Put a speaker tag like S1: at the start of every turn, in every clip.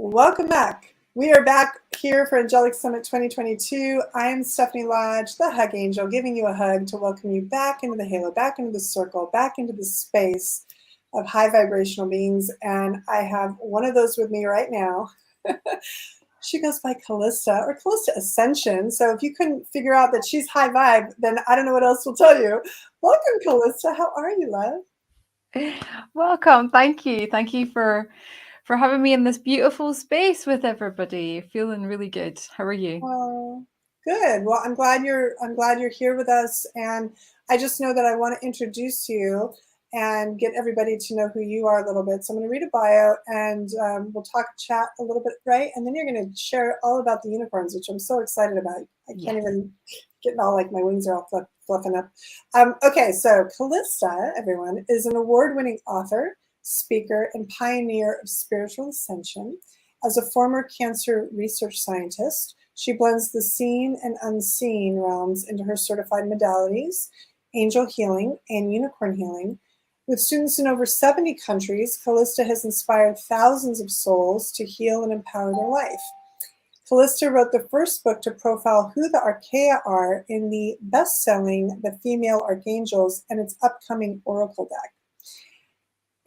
S1: Welcome back. We are back here for Angelic Summit 2022. I'm Stephanie Lodge, the Hug Angel, giving you a hug to welcome you back into the halo, back into the circle, back into the space of high vibrational beings. And I have one of those with me right now. She goes by Calista or Calista Ascension. So if you couldn't figure out that she's high vibe, then I don't know what else will tell you. Welcome, Calista. How are you, love?
S2: Welcome. Thank you. Thank you for having me in this beautiful space with everybody. Feeling really good. How are you?
S1: Oh, good. Well, I'm glad you're here with us, and I just know that I want to introduce you and get everybody to know who you are a little bit. So I'm going to read a bio, and we'll chat a little bit, right? And then you're going to share all about the unicorns, which I'm so excited about. I can't even get all like my wings are all fluffing up. Okay, so Calista, everyone, is an award-winning author, speaker, and pioneer of spiritual ascension. As a former cancer research scientist, she blends the seen and unseen realms into her certified modalities, angel healing and unicorn healing. With students in over 70 countries, Calista has inspired thousands of souls to heal and empower their life. Calista wrote the first book to profile who the Archaea are in the best-selling The Female Archangels and its upcoming Oracle deck,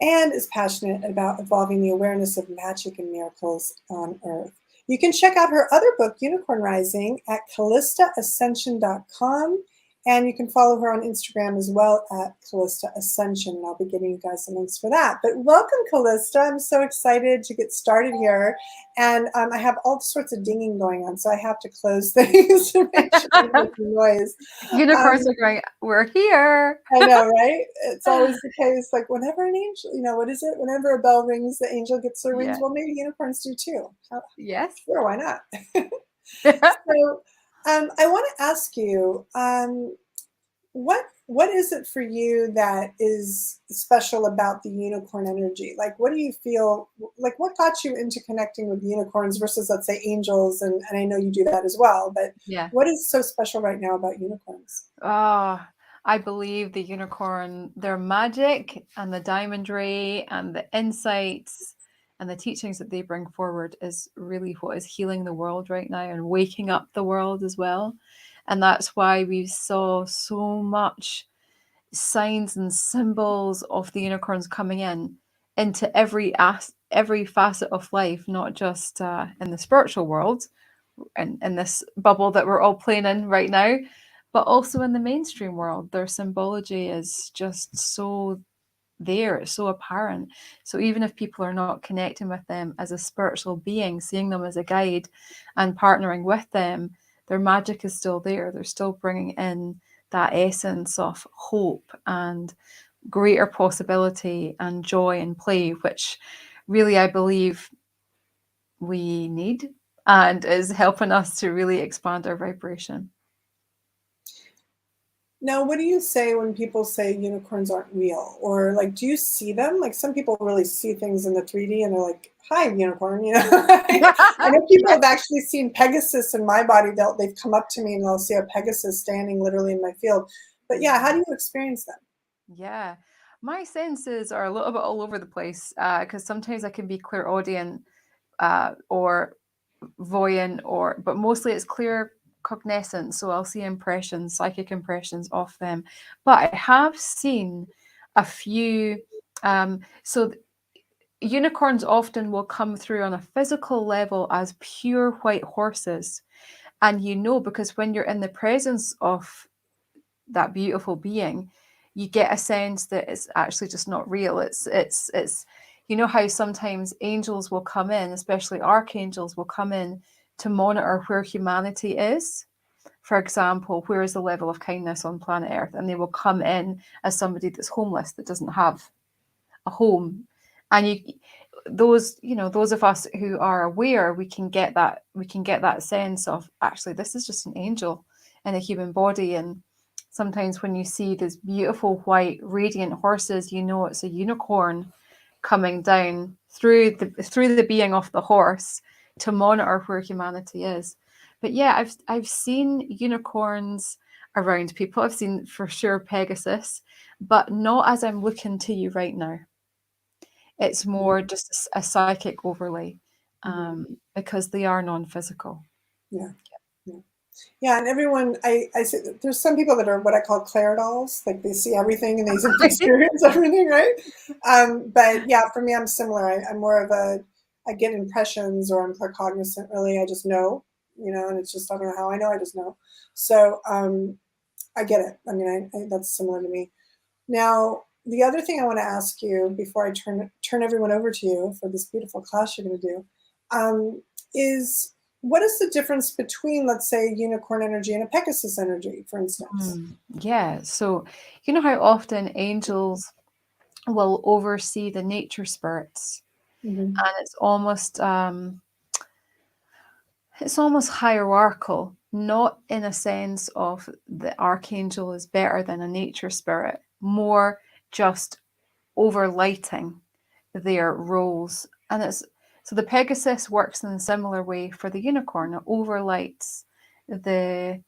S1: and is passionate about evolving the awareness of magic and miracles on Earth. You can check out her other book, Unicorn Rising, at CalistaAscension.com, and you can follow her on Instagram as well at Calista Ascension, and I'll be giving you guys some links for that. But welcome, Calista. I'm so excited to get started here, and I have all sorts of dinging going on, so I have to close things to make sure I make noise.
S2: Unicorns are going, we're here.
S1: I know, right? It's always the case. Like whenever an angel, what is it? Whenever a bell rings, the angel gets their wings.
S2: Yeah.
S1: Well, maybe unicorns do too.
S2: Yes.
S1: Sure, why not? So I want to ask you, what is it for you that is special about the unicorn energy? Like, what do you feel, like what got you into connecting with unicorns versus, let's say, angels? And I know you do that as well, but what is so special right now about unicorns?
S2: I believe the unicorn, their magic and the diamond ray and the insights and the teachings that they bring forward is really what is healing the world right now and waking up the world as well. And that's why we saw so much signs and symbols of the unicorns coming into every facet of life, not just in the spiritual world and in this bubble that we're all playing in right now, but also in the mainstream world. Their symbology is just so there, it's so apparent. So even if people are not connecting with them as a spiritual being, seeing them as a guide and partnering with them, their magic is still there. They're still bringing in that essence of hope and greater possibility and joy and play, which really I believe we need and is helping us to really expand our vibration.
S1: Now, what do you say when people say unicorns aren't real? Or like, do you see them? Like some people really see things in the 3D and they're like, hi, unicorn, I know people have actually seen Pegasus in my body. They've come up to me and they'll see a Pegasus standing literally in my field. But yeah, how do you experience them?
S2: Yeah, my senses are a little bit all over the place because sometimes I can be clairaudient or voyant, but mostly it's clear cognizance. So I'll see impressions, psychic impressions of them. But I have seen a few. So unicorns often will come through on a physical level as pure white horses. And because when you're in the presence of that beautiful being, you get a sense that it's actually just not real. It's how sometimes angels will come in, especially archangels will come in to monitor where humanity is. For example, where is the level of kindness on planet Earth? And they will come in as somebody that's homeless, that doesn't have a home. And those of us who are aware, we can get that sense of actually this is just an angel in a human body. And sometimes when you see these beautiful white radiant horses, it's a unicorn coming down through the being of the horse to monitor where humanity is. But yeah, I've seen unicorns around people. I've seen for sure Pegasus, but not as I'm looking to you right now. It's more just a psychic overlay. because they are non-physical.
S1: Yeah. Yeah, and everyone, I see there's some people that are what I call clairdolls, like they see everything and they experience everything, right? But yeah, for me, I'm similar. I'm more of I get impressions or I'm claircognizant, really. I just know, and it's just, I don't know how I know, I just know. So I get it. I mean, that's similar to me. Now, the other thing I want to ask you before I turn everyone over to you for this beautiful class you're going to do, is what is the difference between, let's say, unicorn energy and a Pegasus energy, for instance?
S2: Yeah. So, you know how often angels will oversee the nature spirits,
S1: Mm-hmm.
S2: and it's almost hierarchical, not in a sense of the archangel is better than a nature spirit, more just overlighting their roles. And so the Pegasus works in a similar way for the unicorn. It overlights the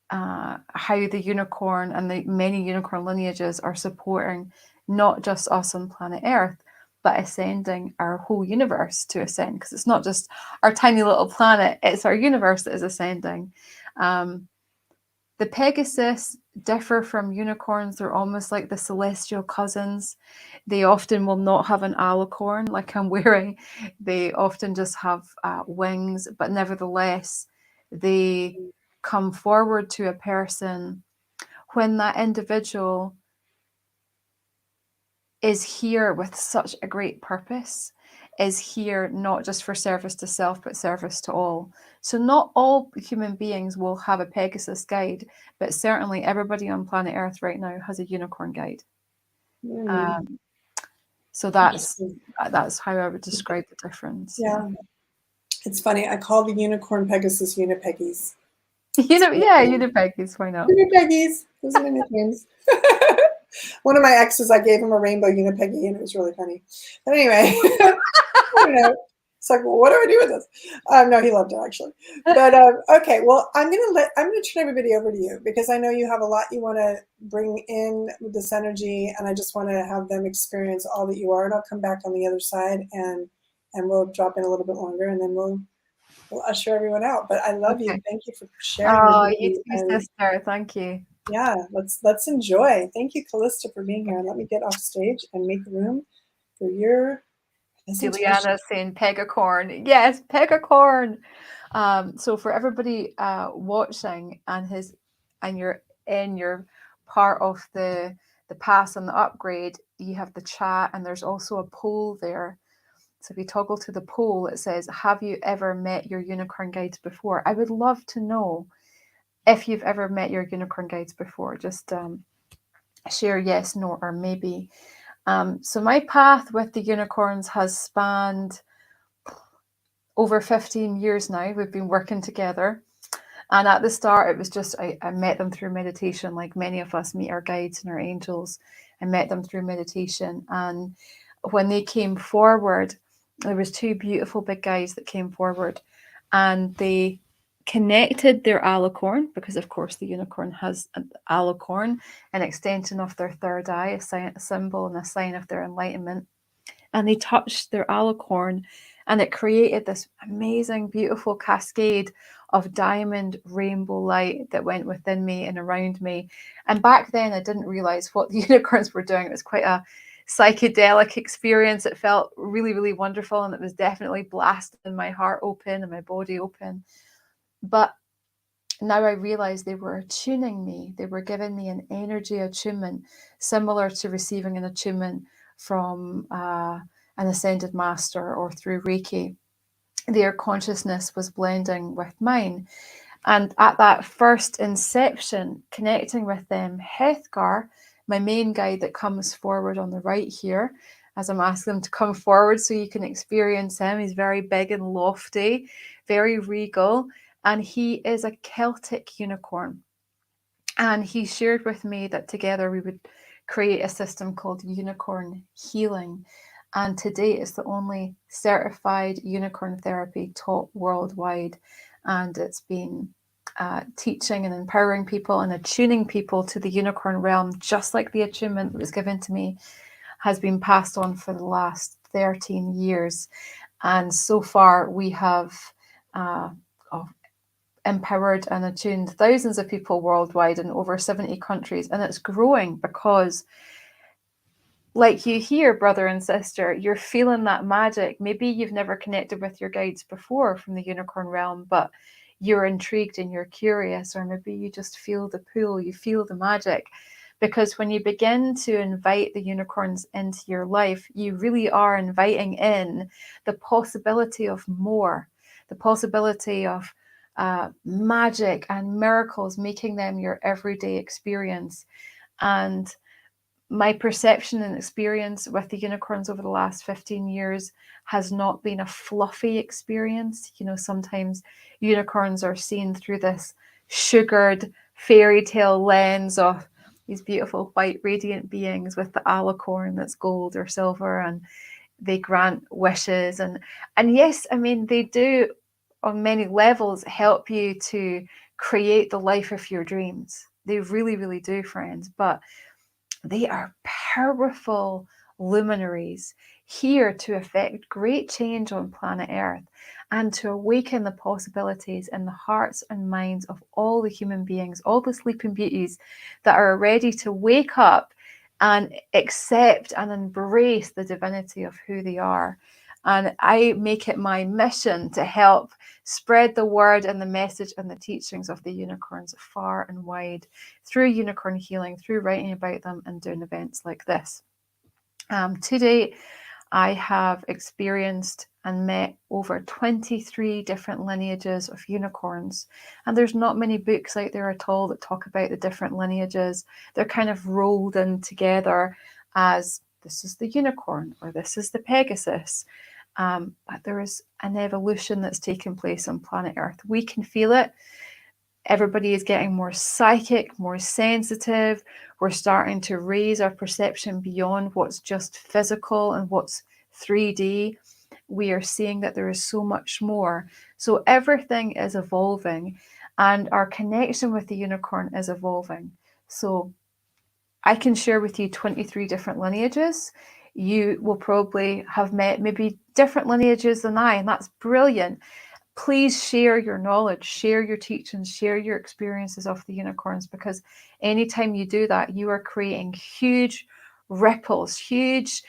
S2: how the unicorn and the many unicorn lineages are supporting not just us on planet Earth, but ascending our whole universe to ascend, because it's not just our tiny little planet, it's our universe that is ascending. The Pegasus differ from unicorns. They're almost like the celestial cousins. They often will not have an alicorn like I'm wearing. They often just have wings, but nevertheless, they come forward to a person when that individual is here with such a great purpose, is here not just for service to self, but service to all. So not all human beings will have a Pegasus guide, but certainly everybody on planet Earth right now has a unicorn guide. So that's how I would describe the difference.
S1: Yeah. It's funny. I call the unicorn Pegasus Unipeggies.
S2: Unipeggies, why not?
S1: Unipeggies. Those are my nicknames. One of my exes, I gave him a rainbow Unipeggy, and it was really funny. But anyway, I don't know. It's like, well, what do I do with this? No, he loved it actually. But okay, well, I'm gonna turn everybody over to you because I know you have a lot you want to bring in with this energy, and I just want to have them experience all that you are. And I'll come back on the other side, and we'll drop in a little bit longer, and then we'll usher everyone out. But I love you. Thank you for sharing.
S2: Oh, you too, sister. Thank you.
S1: Yeah, let's enjoy. Thank you, Calista, for being here. Let me get off stage and make room for your presentation.
S2: Juliana saying pegacorn. Yes, pegacorn. So for everybody watching and you're in your part of the pass and the upgrade, you have the chat and there's also a poll there. So if you toggle to the poll, it says, have you ever met your unicorn guides before? I would love to know if you've ever met your unicorn guides before. Just share yes, no, or maybe. So my path with the unicorns has spanned over 15 years now. We've been working together. And at the start, it was just, I met them through meditation, like many of us meet our guides and our angels. I met them through meditation. And when they came forward, there was two beautiful big guys that came forward and they connected their alicorn, because of course the unicorn has an alicorn, an extension of their third eye, a symbol and a sign of their enlightenment. And they touched their alicorn and it created this amazing, beautiful cascade of diamond rainbow light that went within me and around me. And back then I didn't realize what the unicorns were doing. It was quite a psychedelic experience. It felt really, really wonderful. And it was definitely blasting my heart open and my body open. But now I realize they were attuning me. They were giving me an energy attunement, similar to receiving an attunement from an ascended master or through Reiki. Their consciousness was blending with mine. And at that first inception, connecting with them, Hethgar, my main guide that comes forward on the right here, as I'm asking them to come forward so you can experience him. He's very big and lofty, very regal, and he is a Celtic unicorn. And he shared with me that together we would create a system called Unicorn Healing. And today it's the only certified unicorn therapy taught worldwide. And it's been teaching and empowering people and attuning people to the unicorn realm, just like the attunement that was given to me has been passed on for the last 13 years. And so far we have uh, empowered and attuned thousands of people worldwide in over 70 countries. And it's growing because, like you here, brother and sister, you're feeling that magic. Maybe you've never connected with your guides before from the unicorn realm, but you're intrigued and you're curious, or maybe you just feel the pull, you feel the magic. Because when you begin to invite the unicorns into your life, you really are inviting in the possibility of more, the possibility of magic and miracles, making them your everyday experience. And my perception and experience with the unicorns over the last 15 years has not been a fluffy experience. You know, sometimes unicorns are seen through this sugared fairy tale lens of these beautiful white radiant beings with the alicorn that's gold or silver, and they grant wishes. And yes, I mean, they do on many levels help you to create the life of your dreams. They really, really do, friends. But they are powerful luminaries here to effect great change on planet Earth and to awaken the possibilities in the hearts and minds of all the human beings, all the sleeping beauties that are ready to wake up and accept and embrace the divinity of who they are. And I make it my mission to help spread the word and the message and the teachings of the unicorns far and wide through unicorn healing, through writing about them and doing events like this. To date, I have experienced and met over 23 different lineages of unicorns. And there's not many books out there at all that talk about the different lineages. They're kind of rolled in together as this is the unicorn or this is the Pegasus. But there is an evolution that's taken place on planet Earth. We can feel it. Everybody is getting more psychic, more sensitive. We're starting to raise our perception beyond what's just physical and what's 3D. We are seeing that there is so much more. So everything is evolving, and our connection with the unicorn is evolving. So I can share with you 23 different lineages. You will probably have met maybe different lineages than I, and that's brilliant. Please share your knowledge, share your teachings, share your experiences of the unicorns, because anytime you do that, you are creating huge ripples, huge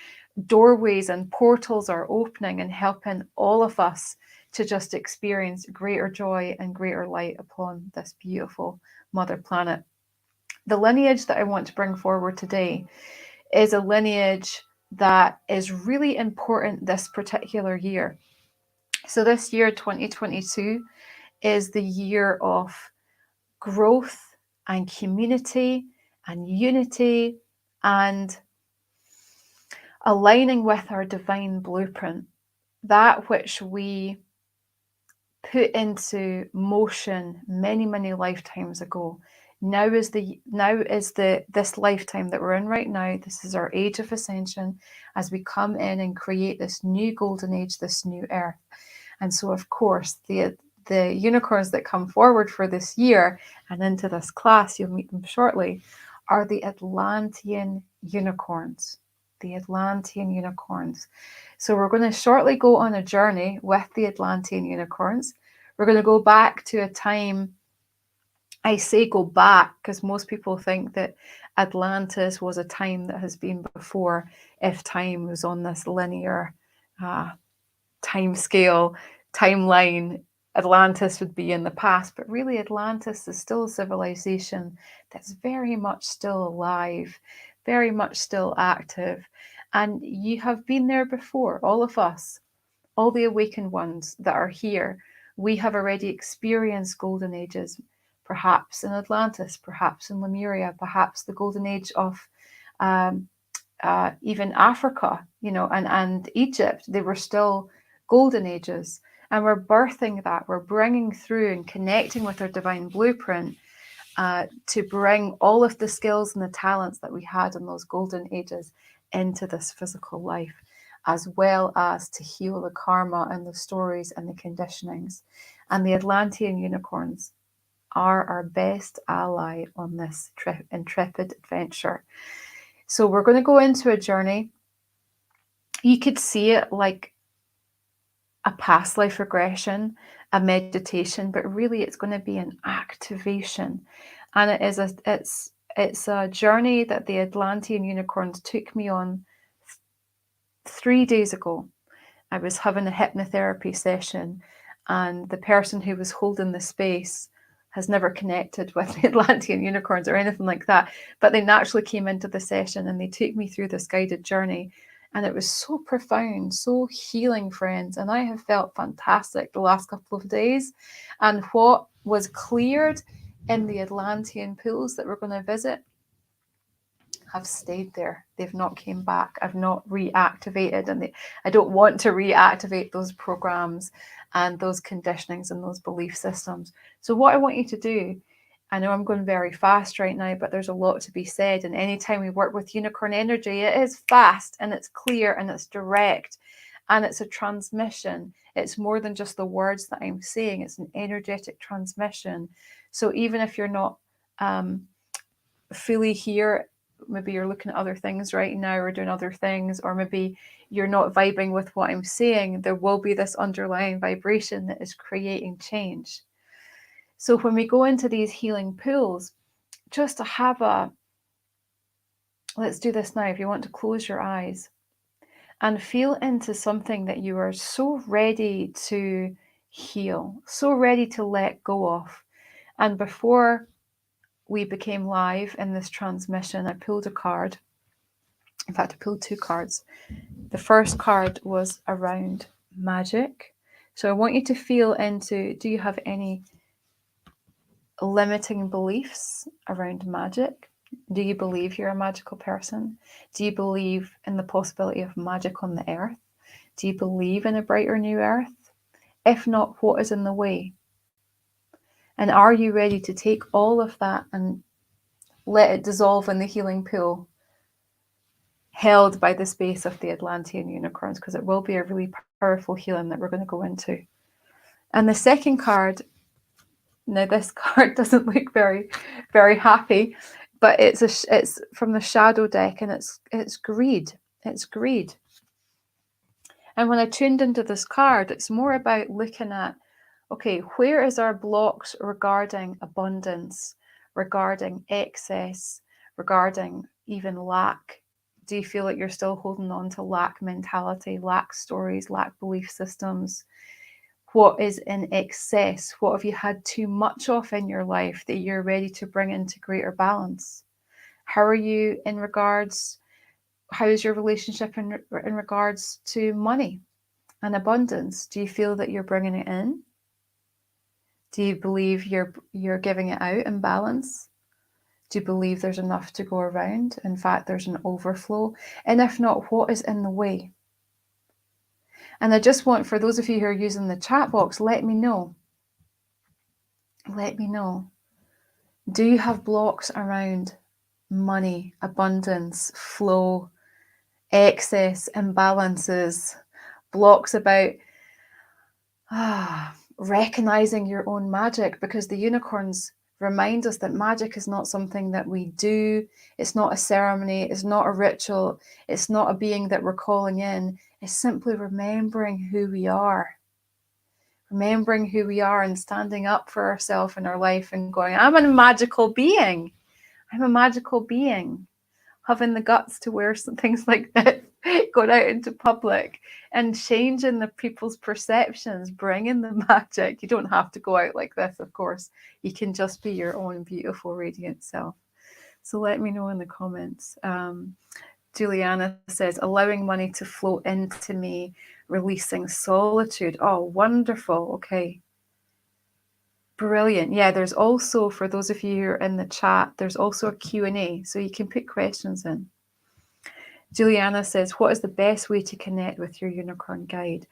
S2: doorways and portals are opening and helping all of us to just experience greater joy and greater light upon this beautiful mother planet. The lineage that I want to bring forward today is a lineage that is really important this particular year. So this year, 2022, is the year of growth and community and unity and aligning with our divine blueprint, that which we put into motion many, many lifetimes ago. Now is this lifetime that we're in right now. This is our age of ascension as we come in and create this new golden age, this new earth. And so, of course, the unicorns that come forward for this year and into this class, you'll meet them shortly, are the Atlantean unicorns. The Atlantean unicorns. So we're going to shortly go on a journey with the Atlantean unicorns. We're going to go back to a time. I say go back because most people think that Atlantis was a time that has been before, if time was on this linear time scale, timeline. Atlantis would be in the past, but really Atlantis is still a civilization that's very much still alive, very much still active. And you have been there before, all of us, all the awakened ones that are here. We have already experienced golden ages, perhaps in Atlantis, perhaps in Lemuria, perhaps the golden age of even Africa, and Egypt. They were still golden ages. And we're birthing that. We're bringing through and connecting with our divine blueprint to bring all of the skills and the talents that we had in those golden ages into this physical life, as well as to heal the karma and the stories and the conditionings. And the Atlantean unicorns are our best ally on this intrepid adventure. So we're going to go into a journey. You could see it like past life regression, a meditation, but really it's going to be an activation. And it's a journey that the Atlantean unicorns took me on 3 days ago. I was having a hypnotherapy session, and the person who was holding the space has never connected with the Atlantean unicorns or anything like that, but they naturally came into the session and they took me through this guided journey, and it was so profound, so healing, friends, and I have felt fantastic the last couple of days. And what was cleared in the Atlantean pools that we're going to visit have stayed there. They've not came back. I've not reactivated, and I don't want to reactivate those programs and those conditionings and those belief systems. So what I want you to do, I know I'm going very fast right now, but there's a lot to be said. And anytime we work with unicorn energy, it is fast and it's clear and it's direct and it's a transmission. It's more than just the words that I'm saying. It's an energetic transmission. So even if you're not fully here, maybe you're looking at other things right now or doing other things, or maybe you're not vibing with what I'm saying, there will be this underlying vibration that is creating change. So when we go into these healing pools, just to have let's do this now. If you want to close your eyes and feel into something that you are so ready to heal, so ready to let go of. And before we became live in this transmission, I pulled a card. In fact, I pulled 2 cards. The first card was around magic. So I want you to feel into, do you have any limiting beliefs around magic? Do you believe you're a magical person? Do you believe in the possibility of magic on the earth? Do you believe in a brighter new earth? If not, what is in the way? And are you ready to take all of that and let it dissolve in the healing pool held by the space of the Atlantean unicorns? Because it will be a really powerful healing that we're going to go into. And the second card, now this card doesn't look very, very happy, but it's from the shadow deck, and it's greed. It's greed. And when I tuned into this card, it's more about looking at, okay, where is our blocks regarding abundance, regarding excess, regarding even lack? Do you feel like you're still holding on to lack mentality, lack stories, lack belief systems? What is in excess? What have you had too much of in your life that you're ready to bring into greater balance? How are you in regards, how is your relationship in regards to money and abundance? Do you feel that you're bringing it in? Do you believe you're giving it out in balance? Do you believe there's enough to go around? In fact, there's an overflow. And if not, what is in the way? And I just want, for those of you who are using the chat box, let me know. Let me know. Do you have blocks around money, abundance, flow, excess, imbalances, blocks about recognizing your own magic? Because the unicorns remind us that magic is not something that we do. It's not a ceremony. It's not a ritual. It's not a being that we're calling in. It's simply remembering who we are. Remembering who we are and standing up for ourselves in our life and going, I'm a magical being. I'm a magical being. Having the guts to wear some things like this, going out into public and changing the people's perceptions, bringing the magic. You don't have to go out like this, of course. You can just be your own beautiful, radiant self. So let me know in the comments. Juliana says, allowing money to flow into me, releasing solitude. Oh, wonderful. Okay. Brilliant. Yeah, there's also, for those of you who are in the chat, there's also a Q&A, so you can put questions in. Juliana says, what is the best way to connect with your unicorn guide?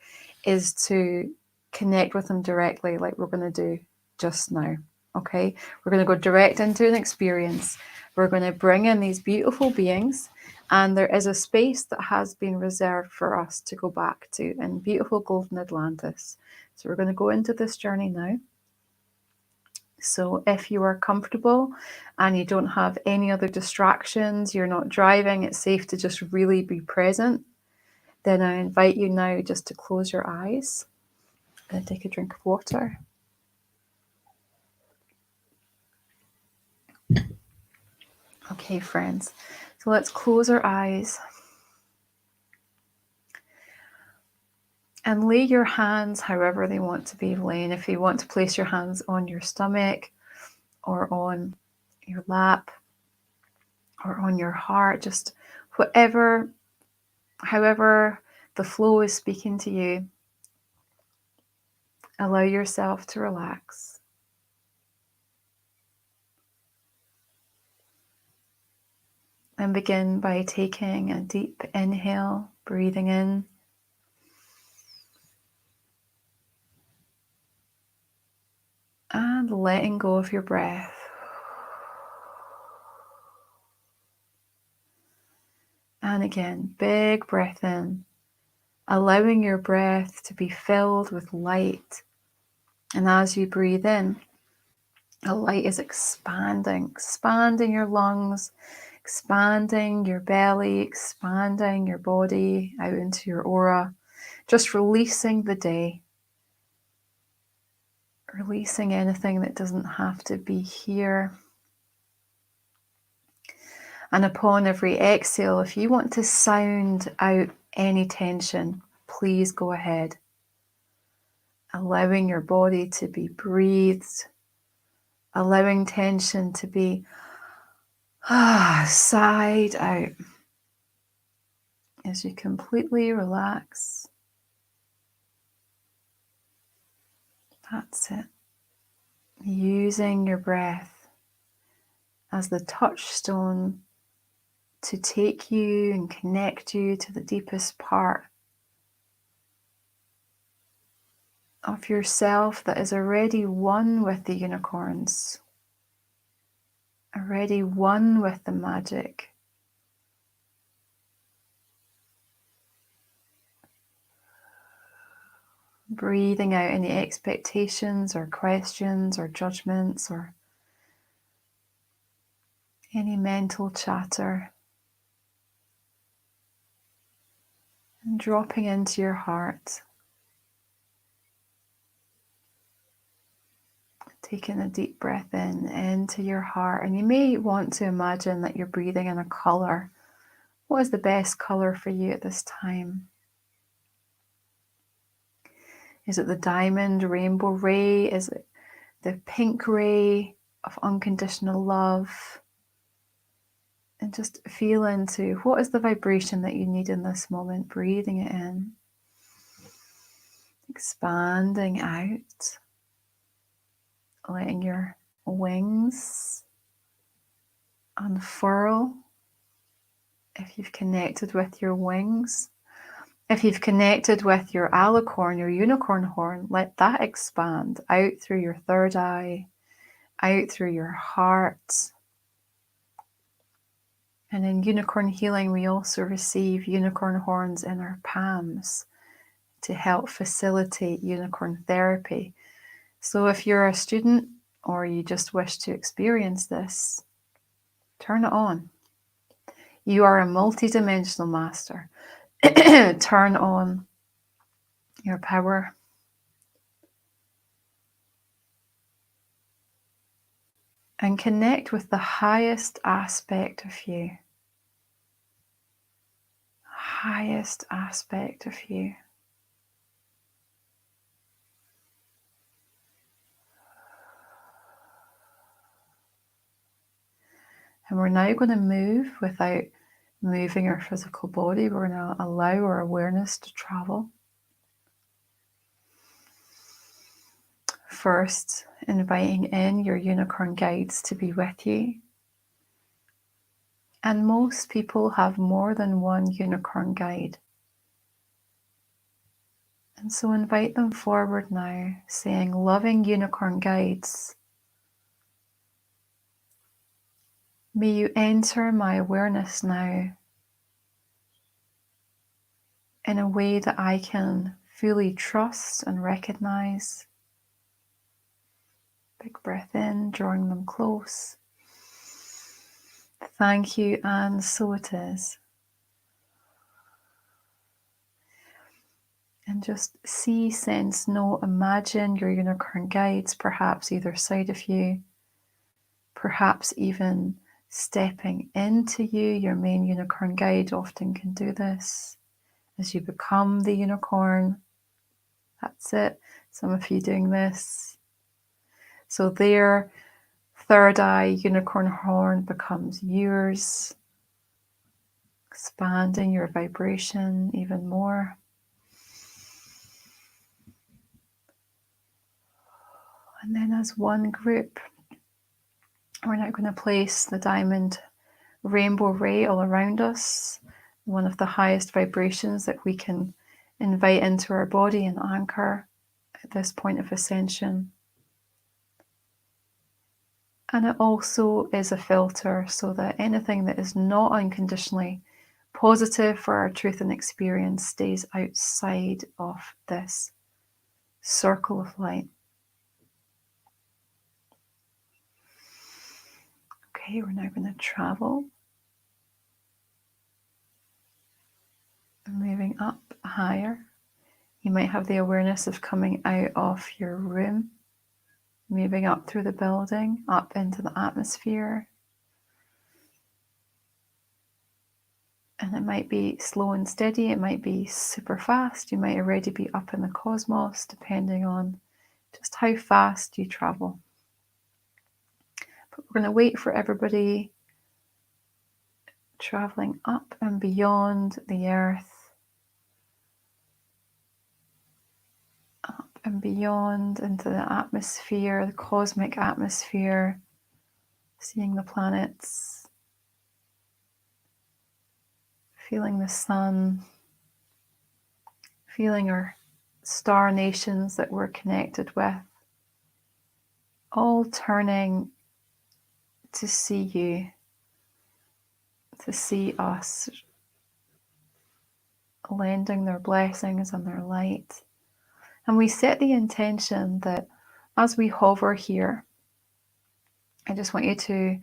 S2: Is to connect with them directly, like we're going to do just now. Okay, we're going to go direct into an experience. We're going to bring in these beautiful beings, and there is a space that has been reserved for us to go back to in beautiful golden Atlantis. So we're going to go into this journey now. So if you are comfortable and you don't have any other distractions, you're not driving, it's safe to just really be present, then I invite you now just to close your eyes. Gonna take a drink of water. Okay, friends. So let's close our eyes and lay your hands however they want to be laying. If you want to place your hands on your stomach or on your lap or on your heart, just whatever, however the flow is speaking to you, allow yourself to relax. And begin by taking a deep inhale, breathing in. And letting go of your breath. And again, big breath in, allowing your breath to be filled with light. And as you breathe in, the light is expanding your lungs, expanding your belly, expanding your body out into your aura, just releasing the day, releasing anything that doesn't have to be here. And upon every exhale, if you want to sound out any tension, please go ahead. Allowing your body to be breathed, allowing tension to be sighed out as you completely relax. That's it. Using your breath as the touchstone to take you and connect you to the deepest part of yourself that is already one with the unicorns, already one with the magic. Breathing out any expectations or questions or judgments or any mental chatter. And dropping into your heart. Taking a deep breath in into your heart. And you may want to imagine that you're breathing in a colour. What is the best colour for you at this time? Is it the diamond rainbow ray? Is it the pink ray of unconditional love? And just feel into what is the vibration that you need in this moment. Breathing it in. Expanding out. Letting your wings unfurl. If you've connected with your wings. If you've connected with your alicorn, your unicorn horn, let that expand out through your third eye, out through your heart. And in unicorn healing, we also receive unicorn horns in our palms to help facilitate unicorn therapy. So if you're a student or you just wish to experience this, turn it on. You are a multidimensional master. Turn on your power. And connect with the highest aspect of you. Highest aspect of you. And we're now going to move without moving our physical body. We're going to allow our awareness to travel. First, inviting in your unicorn guides to be with you. And most people have more than one unicorn guide. And so invite them forward now, saying, loving unicorn guides, may you enter my awareness now in a way that I can fully trust and recognize. Big breath in, drawing them close. Thank you, and so it is. And just see, sense, know, imagine your unicorn guides perhaps either side of you, perhaps even stepping into you. Your main unicorn guide often can do this as you become the unicorn. That's it. Some of you doing this. So their third eye unicorn horn becomes yours, expanding your vibration even more. And then as one group, we're now going to place the diamond rainbow ray all around us, one of the highest vibrations that we can invite into our body and anchor at this point of ascension. And it also is a filter so that anything that is not unconditionally positive for our truth and experience stays outside of this circle of light. Okay, we're now going to travel. Moving up higher. You might have the awareness of coming out of your room, moving up through the building, up into the atmosphere. And it might be slow and steady, it might be super fast, you might already be up in the cosmos, depending on just how fast you travel. But we're going to wait for everybody traveling up and beyond the earth, up and beyond into the atmosphere, the cosmic atmosphere, seeing the planets, feeling the sun, feeling our star nations that we're connected with, all turning to see you, to see us, lending their blessings and their light. And we set the intention that as we hover here, I just want you to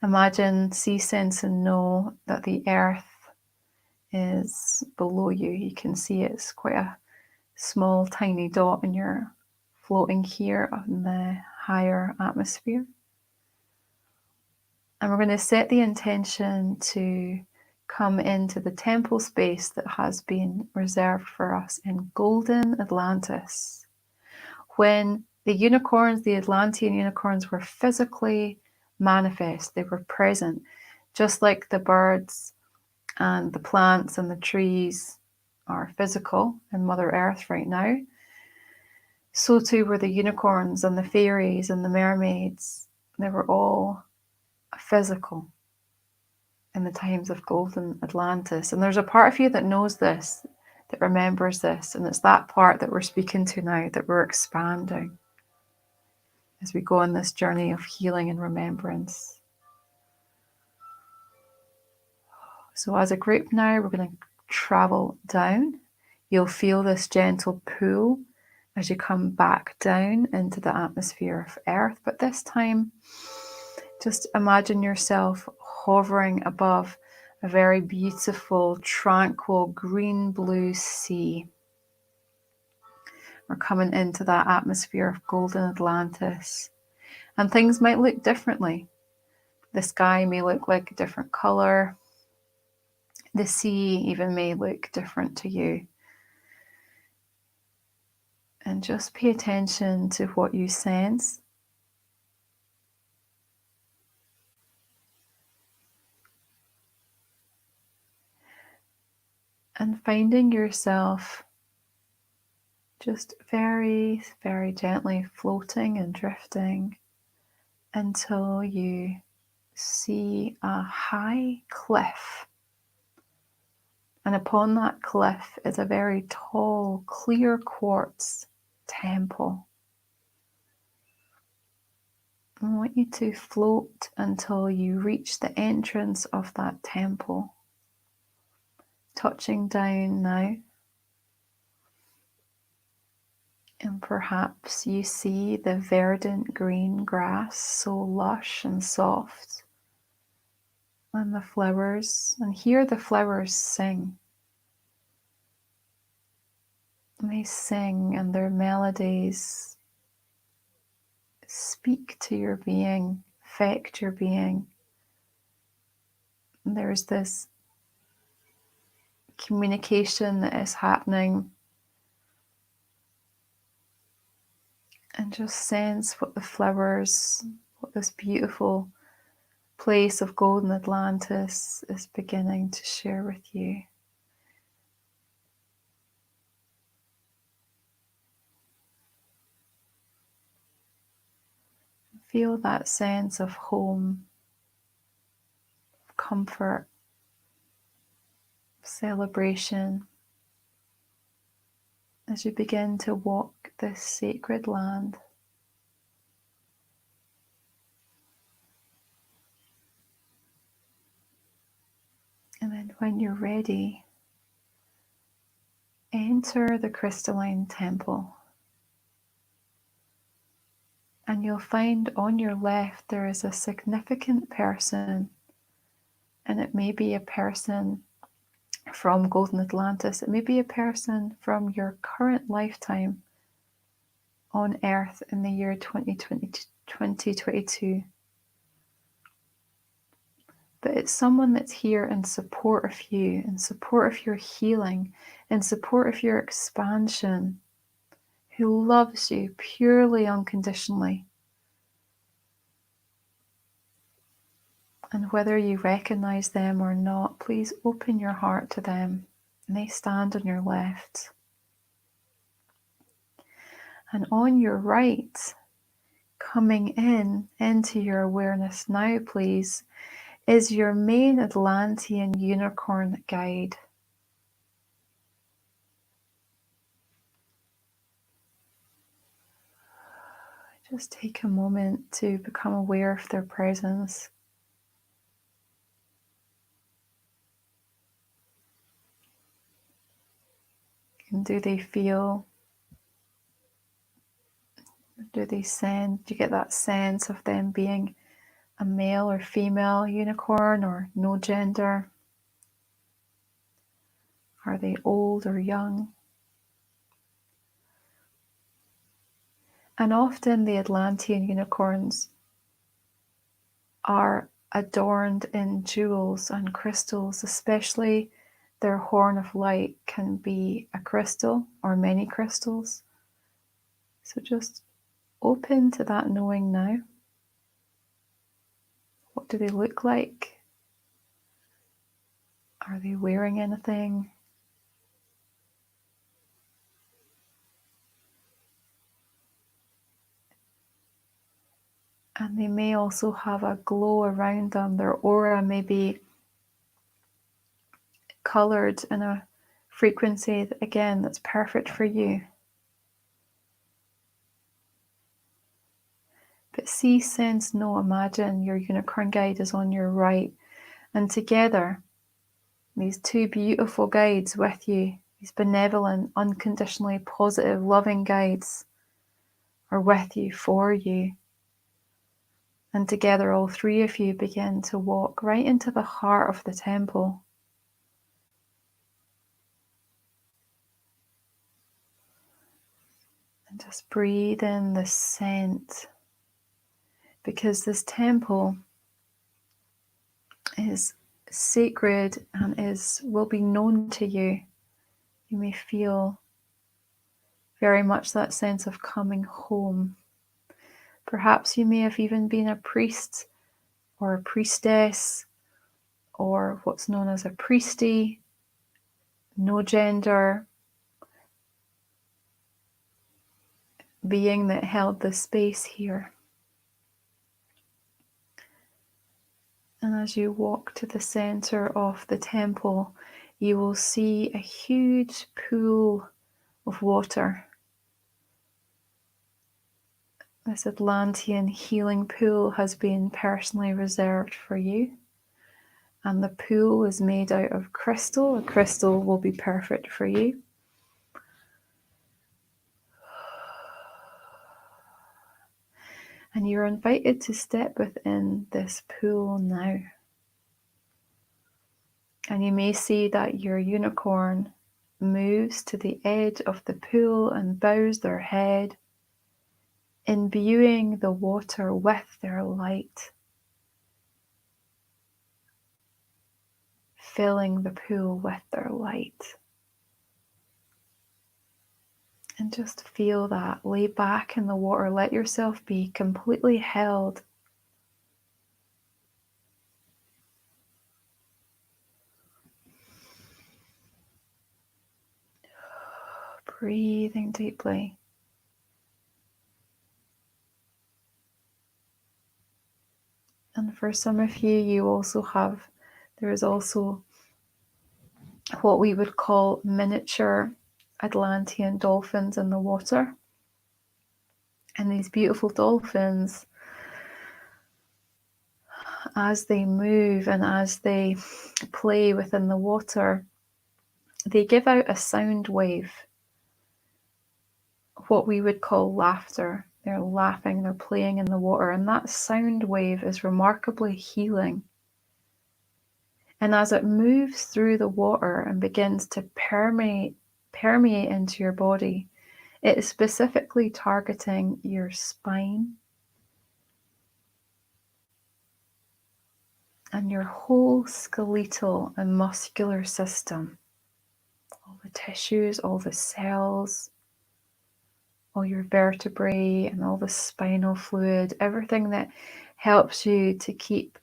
S2: imagine, see, sense, and know that the earth is below you. You can see it's quite a small, tiny dot, and you're floating here in the higher atmosphere. And we're going to set the intention to come into the temple space that has been reserved for us in golden Atlantis. When the unicorns, the Atlantean unicorns, were physically manifest, they were present, just like the birds and the plants and the trees are physical in Mother Earth right now. So too were the unicorns and the fairies and the mermaids. They were all physical in the times of golden Atlantis. And there's a part of you that knows this, that remembers this, and it's that part that we're speaking to now, that we're expanding as we go on this journey of healing and remembrance. So as a group now, we're going to travel down. You'll feel this gentle pull as you come back down into the atmosphere of Earth, but this time just imagine yourself hovering above a very beautiful, tranquil, green-blue sea. We're coming into that atmosphere of golden Atlantis. And things might look differently. The sky may look like a different colour. The sea even may look different to you. And just pay attention to what you sense. And finding yourself just very, very gently floating and drifting until you see a high cliff. And upon that cliff is a very tall, clear quartz temple. I want you to float until you reach the entrance of that temple. Touching down now. And perhaps you see the verdant green grass, so lush and soft. And the flowers, and hear the flowers sing. They sing, and their melodies speak to your being, affect your being. And there's this communication that is happening. And just sense what the flowers, what this beautiful place of golden Atlantis is beginning to share with you. Feel that sense of home, comfort, celebration as you begin to walk this sacred land. And then when you're ready, enter the crystalline temple. And you'll find on your left there is a significant person, and it may be a person from Golden Atlantis, it may be a person from your current lifetime on Earth in the year 2022. But it's someone that's here in support of you, in support of your healing, in support of your expansion, who loves you purely unconditionally. And whether you recognize them or not, please open your heart to them. And they stand on your left. And on your right, coming into your awareness now, please, is your main Atlantean unicorn guide. Just take a moment to become aware of their presence. And do they feel, do you get that sense of them being a male or female unicorn, or no gender? Are they old or young? And often the Atlantean unicorns are adorned in jewels and crystals, especially their horn of light can be a crystal or many crystals. So just open to that knowing now. What do they look like? Are they wearing anything? And they may also have a glow around them. Their aura may be colored in a frequency, again, that's perfect for you. But see, sense, know, imagine your unicorn guide is on your right. And together, these two beautiful guides with you, these benevolent, unconditionally positive, loving guides are with you, for you. And together, all three of you begin to walk right into the heart of the temple. And just breathe in the scent, because this temple is sacred and will be known to you. You may feel very much that sense of coming home. Perhaps you may have even been a priest or a priestess, or what's known as a priestie, no gender, being that held the space here. And as you walk to the center of the temple, you will see a huge pool of water. This Atlantean healing pool has been personally reserved for you. And the pool is made out of crystal. A crystal will be perfect for you. And you're invited to step within this pool now. And you may see that your unicorn moves to the edge of the pool and bows their head, imbuing the water with their light, filling the pool with their light. And just feel that. Lay back in the water. Let yourself be completely held. Breathing deeply. And for some of you also have, there is also what we would call miniature Atlantean dolphins in the water. And these beautiful dolphins, as they move and as they play within the water, they give out a sound wave, what we would call laughter. They're laughing, they're playing in the water, and that sound wave is remarkably healing. And as it moves through the water and begins to permeate into your body, it is specifically targeting your spine and your whole skeletal and muscular system. All the tissues, all the cells, all your vertebrae and all the spinal fluid, everything that helps you to keep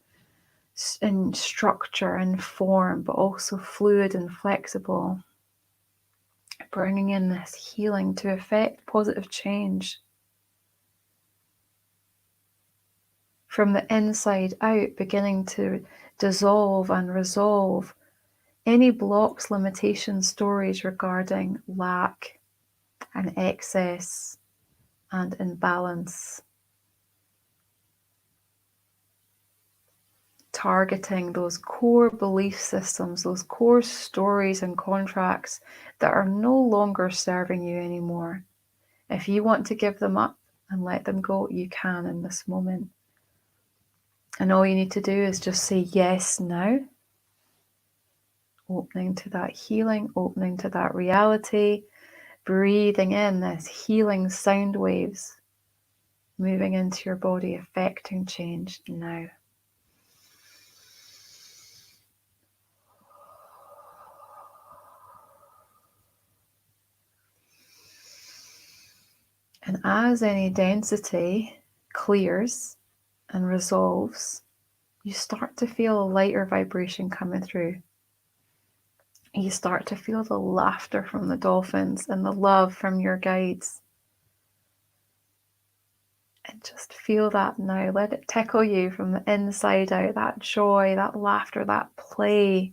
S2: in structure and form, but also fluid and flexible, bringing in this healing to effect positive change from the inside out, beginning to dissolve and resolve any blocks, limitations, stories regarding lack and excess and imbalance, targeting those core belief systems, those core stories and contracts that are no longer serving you anymore. If you want to give them up and let them go, you can in this moment. And all you need to do is just say yes now, opening to that healing, opening to that reality, breathing in this healing sound waves, moving into your body, affecting change now. And as any density clears and resolves, you start to feel a lighter vibration coming through. You start to feel the laughter from the dolphins and the love from your guides. And just feel that now. Let it tickle you from the inside out, that joy, that laughter, that play.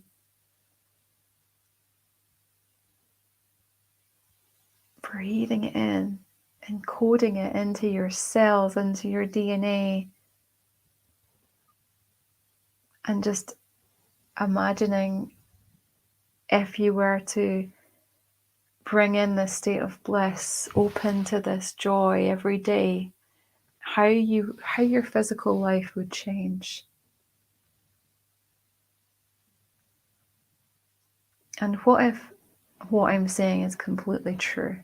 S2: Breathing it in, encoding it into your cells, into your DNA. And just imagining if you were to bring in this state of bliss, open to this joy every day, how your physical life would change. And what if what I'm saying is completely true?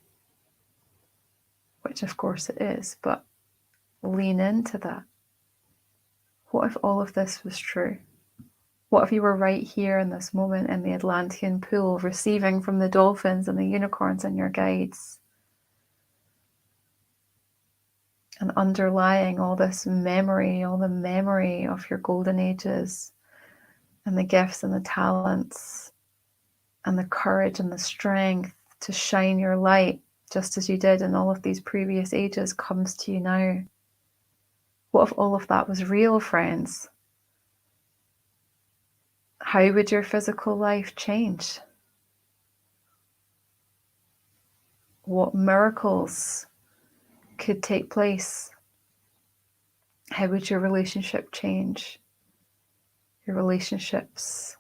S2: Which of course it is, but lean into that. What if all of this was true? What if you were right here in this moment in the Atlantean pool, receiving from the dolphins and the unicorns and your guides? And underlying all this memory, all the memory of your golden ages and the gifts and the talents and the courage and the strength to shine your light, just as you did in all of these previous ages, comes to you now. What if all of that was real, friends? How would your physical life change? What miracles could take place? How would your relationship change? Your relationships?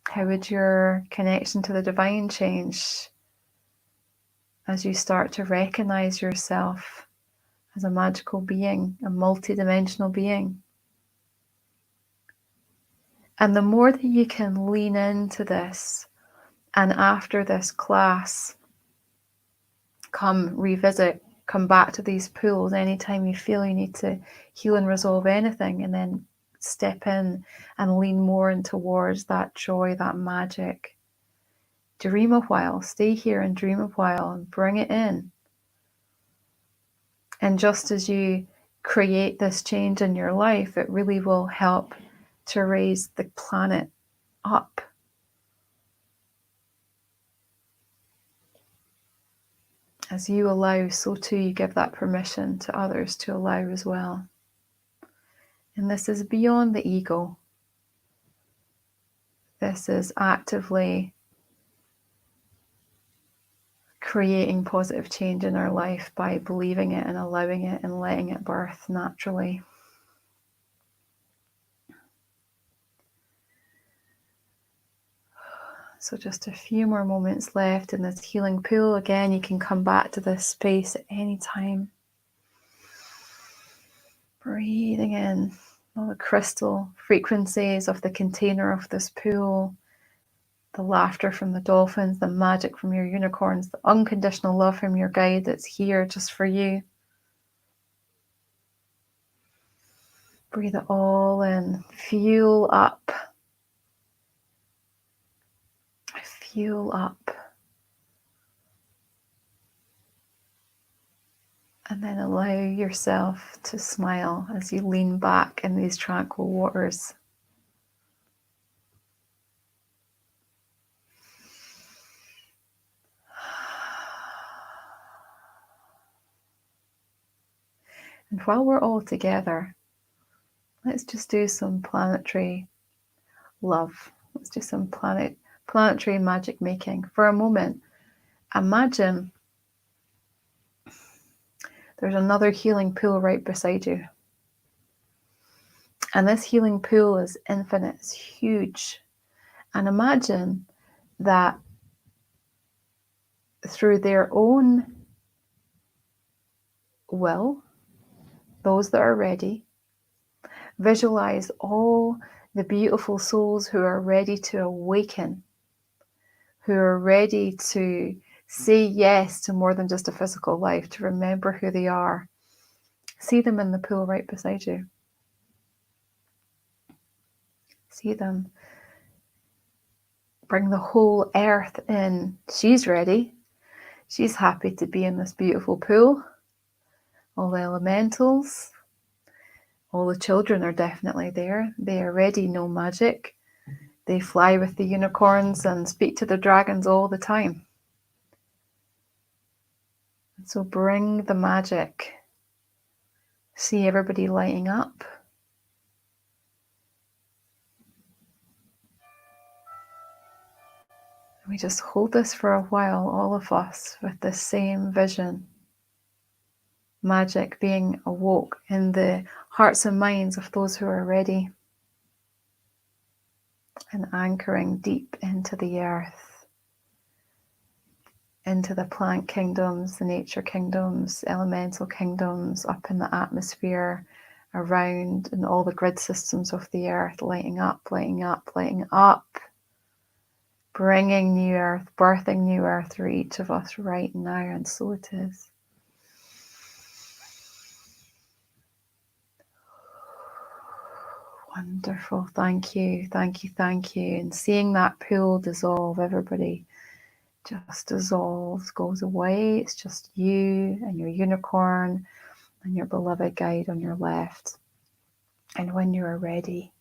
S2: How would your connection to the divine change as you start to recognize yourself as a magical being, a multidimensional being? And the more that you can lean into this And after this class, come back to these pools anytime you feel you need to heal and resolve anything, and then step in and lean more in towards that joy, that magic. Dream a while, stay here and dream a while and bring it in. And just as you create this change in your life, it really will help to raise the planet up. As you allow, so too you give that permission to others to allow as well. And this is beyond the ego. This is actively creating positive change in our life by believing it and allowing it and letting it birth naturally. So just a few more moments left in this healing pool. Again, you can come back to this space at any time. Breathing in all the crystal frequencies of the container of this pool, the laughter from the dolphins, the magic from your unicorns, the unconditional love from your guide that's here just for you. Breathe it all in. Fuel up. Fuel up. And then allow yourself to smile as you lean back in these tranquil waters. And while we're all together, let's just do some planetary love. Let's do some planetary magic making. For a moment, imagine there's another healing pool right beside you. And this healing pool is infinite, it's huge. And imagine that through their own will, those that are ready, visualize all the beautiful souls who are ready to awaken, who are ready to say yes to more than just a physical life, to remember who they are. See them in the pool right beside you. See them. Bring the whole earth in. She's ready. She's happy to be in this beautiful pool. All the elementals, all the children are definitely there. They already know magic. They fly with the unicorns and speak to the dragons all the time. So bring the magic. See everybody lighting up. We just hold this for a while, all of us, with the same vision. Magic being awoke in the hearts and minds of those who are ready. And anchoring deep into the earth, into the plant kingdoms, the nature kingdoms, elemental kingdoms, up in the atmosphere, around, and all the grid systems of the earth, lighting up, lighting up, lighting up. Bringing new earth, birthing new earth through each of us right now, and so it is. Wonderful, thank you, thank you, thank you. And seeing that pool dissolve, everybody just dissolves, goes away. It's just you and your unicorn and your beloved guide on your left. And when you are ready,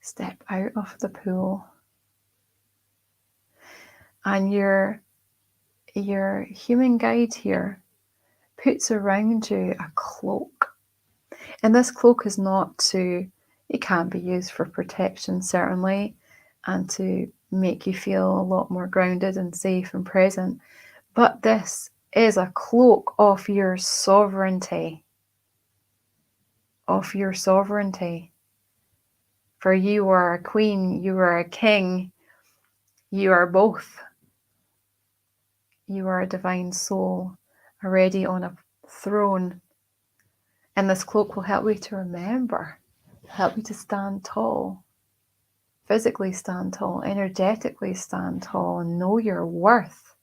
S2: step out of the pool. And your human guide here puts around you a cloak. And this cloak is not to, it can be used for protection certainly, and to make you feel a lot more grounded and safe and present. But this is a cloak of your sovereignty. Of your sovereignty. For you are a queen, you are a king, you are both. You are a divine soul, already on a throne. And this cloak will help you to remember, help you to stand tall. physically stand tall, energetically stand tall, and know your worth.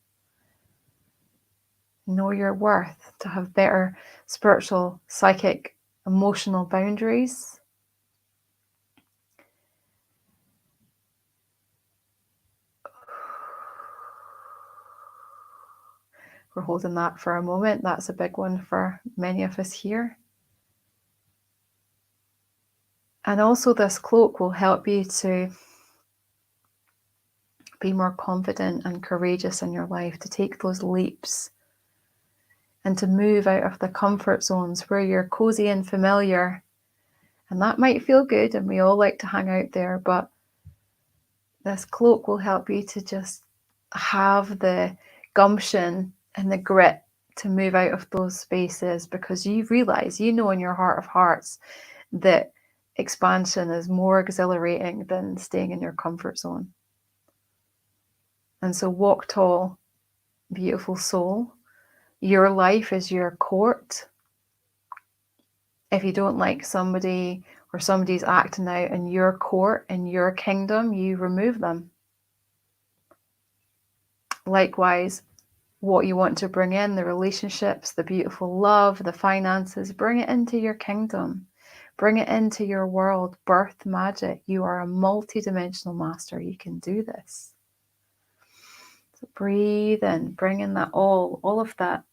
S2: Know your worth to have better spiritual, psychic, emotional boundaries. We're holding that for a moment. That's a big one for many of us here. And also this cloak will help you to be more confident and courageous in your life, to take those leaps and to move out of the comfort zones where you're cozy and familiar. And that might feel good, and we all like to hang out there, but this cloak will help you to just have the gumption and the grit to move out of those spaces, because you realize, you know in your heart of hearts, that expansion is more exhilarating than staying in your comfort zone. And so walk tall, beautiful soul. Your life is your court. If you don't like somebody or somebody's acting out in your court, in your kingdom, you remove them. Likewise, what you want to bring in, the relationships, the beautiful love, the finances, bring it into your kingdom. Bring it into your world. Birth magic. You are a multi-dimensional master. You can do this. So breathe in, bring in that all of that.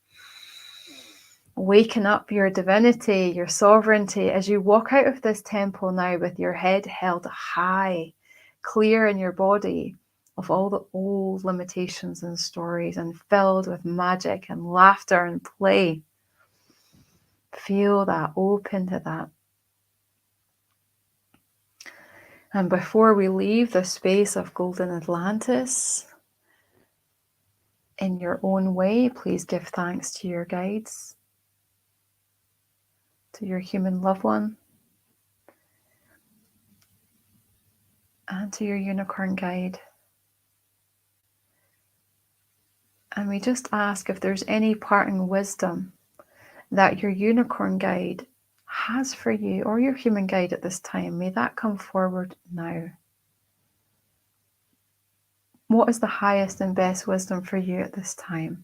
S2: Waken up your divinity, your sovereignty as you walk out of this temple now with your head held high, clear in your body of all the old limitations and stories, and filled with magic and laughter and play. Feel that, open to that. And before we leave the space of Golden Atlantis, in your own way, please give thanks to your guides, to your human loved one, and to your unicorn guide. And we just ask if there's any parting wisdom that your unicorn guide has for you, or your human guide at this time. May that come forward now. What is the highest and best wisdom for you at this time?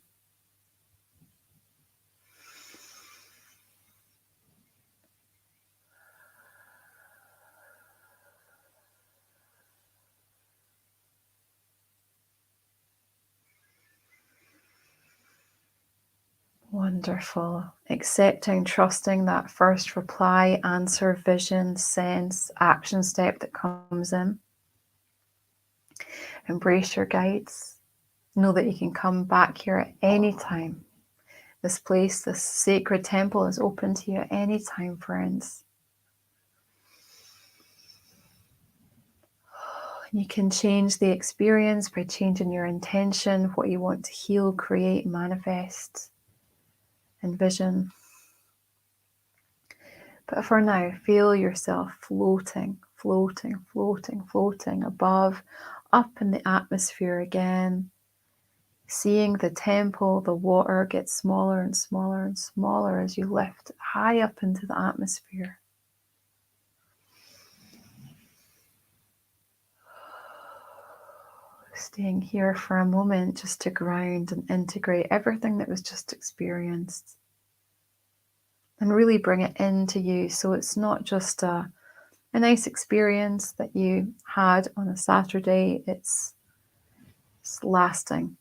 S2: Wonderful. Accepting, trusting that first reply, answer, vision, sense, action step that comes in. Embrace your guides. Know that you can come back here at any time. This place, this sacred temple, is open to you at any time, friends. You can change the experience by changing your intention, what you want to heal, create, manifest, envision. But for now, feel yourself floating, floating, floating, floating above, up in the atmosphere again. Seeing the temple, the water get smaller and smaller and smaller as you lift high up into the atmosphere. Staying here for a moment just to ground and integrate everything that was just experienced. And really bring it into you, so it's not just a nice experience that you had on a Saturday. It's lasting.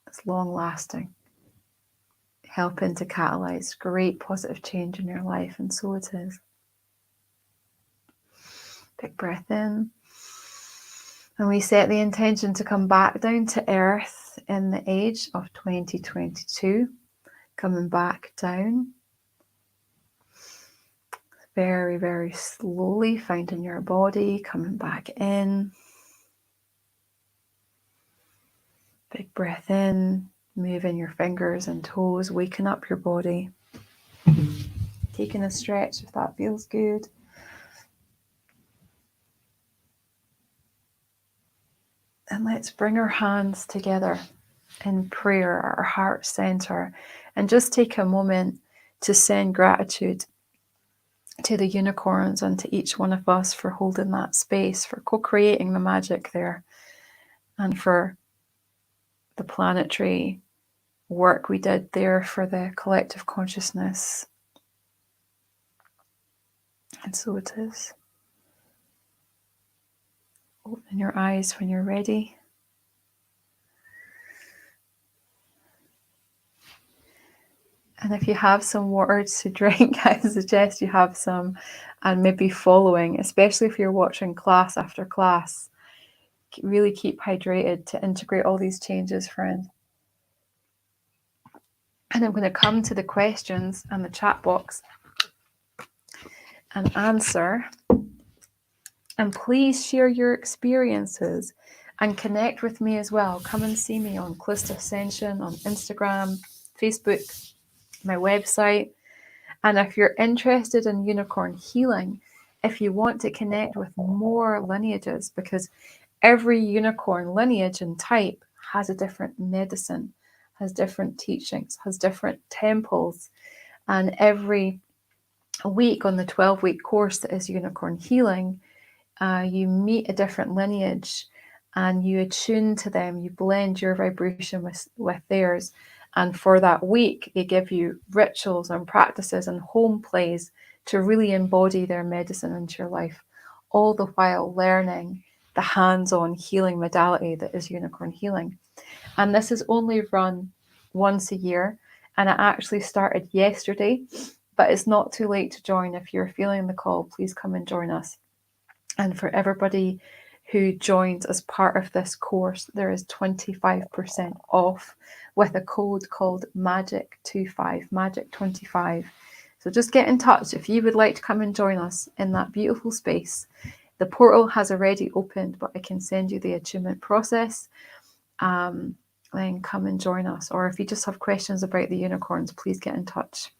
S2: It's long lasting. Helping to catalyze great positive change in your life, and so it is. Big breath in. And we set the intention to come back down to earth in the age of 2022. Coming back down. Very, very slowly finding your body, coming back in. Big breath in, moving your fingers and toes, waking up your body. Taking a stretch if that feels good. And let's bring our hands together in prayer, our heart center, and just take a moment to send gratitude to the unicorns and to each one of us for holding that space, for co-creating the magic there, and for the planetary work we did there for the collective consciousness. And so it is. Open your eyes when you're ready. And if you have some water to drink, I suggest you have some, and maybe following, especially if you're watching class after class. Really keep hydrated to integrate all these changes, friend. And I'm going to come to the questions and the chat box and answer. And please share your experiences and connect with me as well. Come and see me on Calista Ascension, on Instagram, Facebook, my website. And if you're interested in unicorn healing, if you want to connect with more lineages, because every unicorn lineage and type has a different medicine, has different teachings, has different temples. And every week on the 12-week course that is unicorn healing, you meet a different lineage and you attune to them, you blend your vibration with theirs. And for that week, they give you rituals and practices and home plays to really embody their medicine into your life, all the while learning the hands-on healing modality that is unicorn healing. And this is only run once a year. And it actually started yesterday, but it's not too late to join. If you're feeling the call, please come and join us. And for everybody who joins as part of this course, there is 25% off with a code called MAGIC25, MAGIC25. So just get in touch if you would like to come and join us in that beautiful space. The portal has already opened, but I can send you the attunement process. Then come and join us. Or if you just have questions about the unicorns, please get in touch.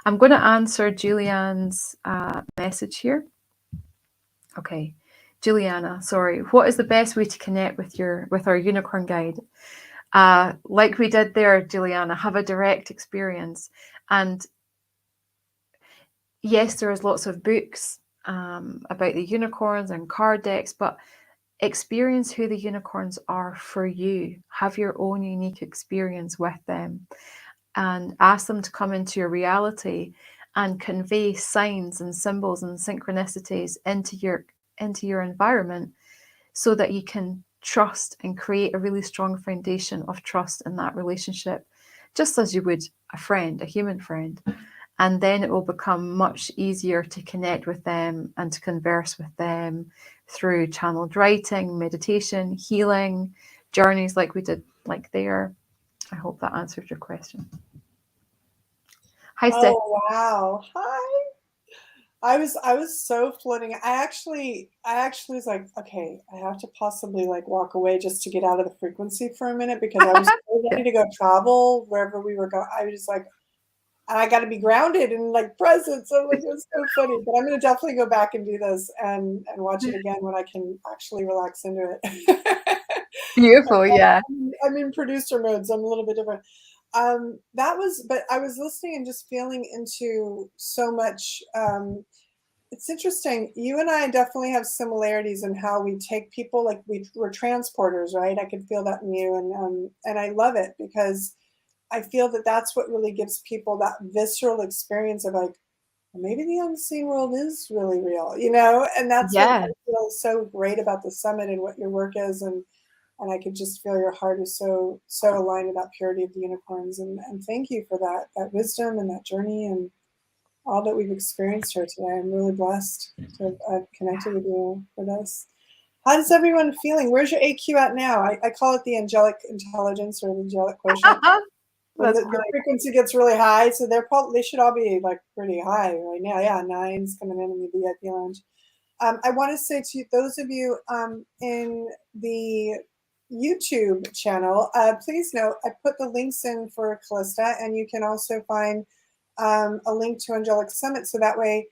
S2: I'm going to answer Julianne's message here. Okay, Juliana, sorry. What is the best way to connect with our unicorn guide? Like we did there, Juliana, have a direct experience. And yes, there is lots of books about the unicorns and card decks, but experience who the unicorns are for you. Have your own unique experience with them and ask them to come into your reality and convey signs and symbols and synchronicities into your environment so that you can trust and create a really strong foundation of trust in that relationship, just as you would a friend, a human friend. And then it will become much easier to connect with them and to converse with them through channeled writing, meditation, healing, journeys like we did like there. I hope that answered your question. Hi, Steph.
S1: Oh, wow. Hi. I was so floating. I actually was like, okay, I have to possibly like walk away just to get out of the frequency for a minute because I was so ready to go travel wherever we were going. I was just like, I got to be grounded and like present. So like, it was so funny. But I'm going to definitely go back and do this and watch it again when I can actually relax into it.
S2: Beautiful, yeah.
S1: I'm in producer mode, so I'm a little bit different. But I was listening and just feeling into so much. It's interesting. You and I definitely have similarities in how we take people. Like we're transporters, right? I could feel that in you, and I love it because I feel that that's what really gives people that visceral experience of like, maybe the unseen world is really real, And that's what I feel so great about the summit and what your work is, and I could just feel your heart is so aligned with that purity of the unicorns, and thank you for that wisdom and that journey and all that we've experienced here today. I'm really blessed to have connected with you for this. How does everyone feeling? Where's your AQ at now? I call it the angelic intelligence or the angelic quotient. When the frequency gets really high, so they should all be like pretty high right now. Yeah, 9's coming in the VIP lounge. I want to say to those of you in the YouTube channel, please note I put the links in for Calista, and you can also find a link to Angelic Summit. So that way,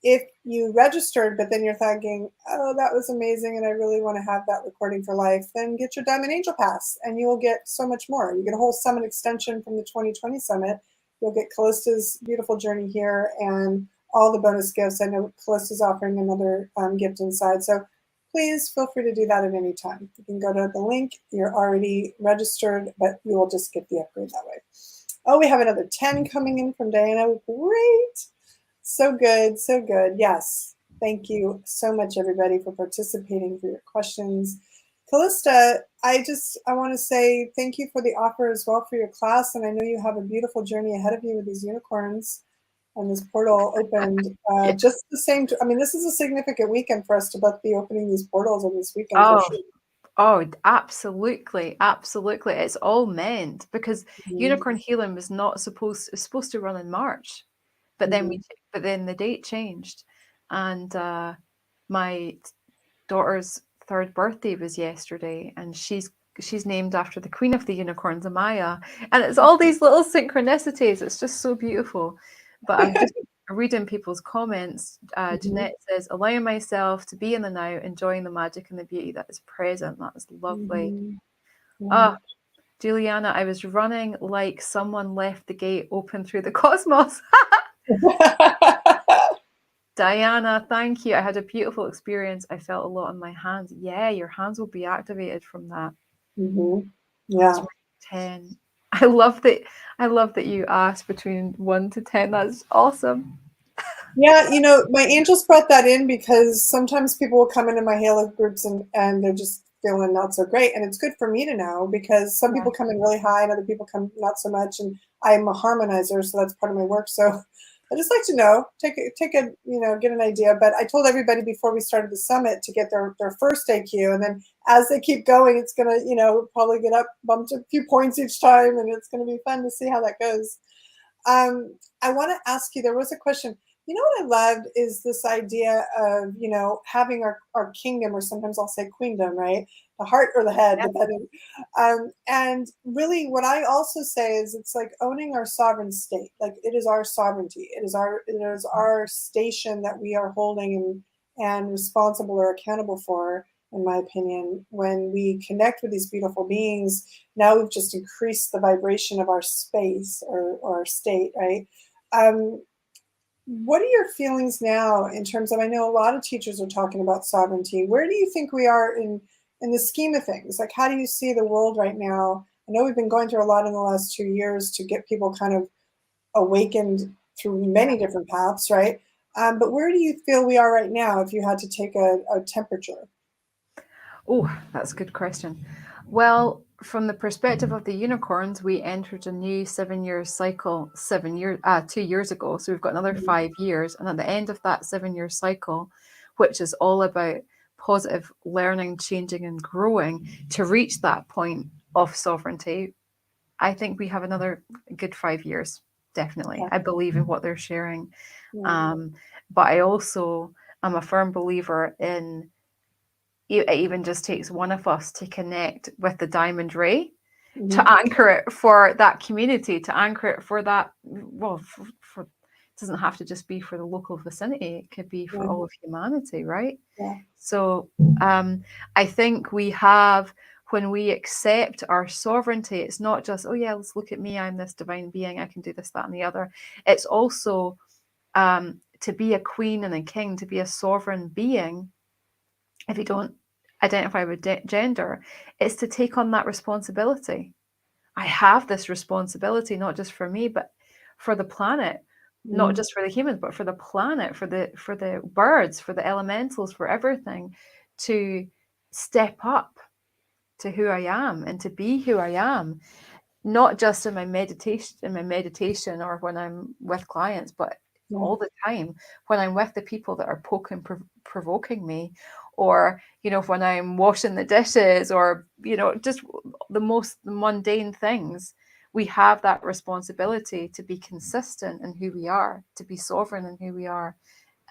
S1: if you registered, but then you're thinking, oh, that was amazing, and I really want to have that recording for life, then get your Diamond Angel Pass, and you will get so much more. You get a whole summit extension from the 2020 summit. You'll get Callista's beautiful journey here, and all the bonus gifts. I know Calista's offering another gift inside. So please feel free to do that at any time. You can go to the link. You're already registered, but you will just get the upgrade that way. Oh, we have another 10 coming in from Diana. Great. So good. So good. Yes. Thank you so much, everybody, for participating, for your questions. Calista, I want to say thank you for the offer as well for your class. And I know you have a beautiful journey ahead of you with these unicorns and this portal opened. Just the same. I mean, this is a significant weekend for us to both be opening these portals on this weekend for sure.
S2: Oh, absolutely, absolutely. It's all meant because Unicorn Healing was not supposed to run in March, but then the date changed, and my daughter's 3rd birthday was yesterday, and she's named after the Queen of the Unicorns, Amaya, and it's all these little synchronicities. It's just so beautiful. But I'm just reading people's comments. Jeanette says, allowing myself to be in the now, enjoying the magic and the beauty that is present. That is lovely. Juliana, I was running like someone left the gate open through the cosmos. Diana, thank you. I had a beautiful experience. I felt a lot on my hands. Yeah, your hands will be activated from that.
S1: Yeah.
S2: 10. I love that you asked between 1 to 10. That's awesome.
S1: Yeah, you know, my angels brought that in because sometimes people will come into my Halo groups and they're just feeling not so great. And it's good for me to know because some people come in really high and other people come not so much. And I'm a harmonizer, so that's part of my work. So I just like to know, take a, you know, get an idea. But I told everybody before we started the summit to get their first AQ. And then as they keep going, it's going to, you know, probably get bumped a few points each time. And it's going to be fun to see how that goes. I want to ask you, there was a question. You know what I loved is this idea of, you know, having our kingdom, or sometimes I'll say queendom, right? The heart or the head, depending. And really what I also say is it's like owning our sovereign state. Like it is our sovereignty. It is our station that we are holding and responsible or accountable for, in my opinion. When we connect with these beautiful beings, now we've just increased the vibration of our space or our state, right? What are your feelings now in terms of, I know a lot of teachers are talking about sovereignty. Where do you think we are in the scheme of things? Like, how do you see the world right now? I know we've been going through a lot in the last 2 years to get people kind of awakened through many different paths, right? But where do you feel we are right now if you had to take a temperature?
S2: Oh, that's a good question. Well, from the perspective of the unicorns, we entered a new 7-year cycle 2 years ago. So we've got another 5 years. And at the end of that 7-year cycle, which is all about positive learning, changing, and growing to reach that point of sovereignty, I think we have another good 5 years. Definitely. Yeah. I believe in what they're sharing. Yeah. But I also am a firm believer in it even just takes one of us to connect with the diamond ray, to anchor it for that community, to anchor it for that, well, for it doesn't have to just be for the local vicinity. It could be for all of humanity, right? Yeah. So I think we have, when we accept our sovereignty, it's not just, oh yeah, let's look at me, I'm this divine being, I can do this, that, and the other. It's also to be a queen and a king, to be a sovereign being. If you don't identify with gender, it's to take on that responsibility. I have this responsibility, not just for me, but for the planet, not just for the humans, but for the planet, for the birds, for the elementals, for everything, to step up to who I am and to be who I am, not just in my meditation or when I'm with clients, but all the time when I'm with the people that are provoking me, or, you know, when I'm washing the dishes, or, you know, just the most mundane things. We have that responsibility to be consistent in who we are, to be sovereign in who we are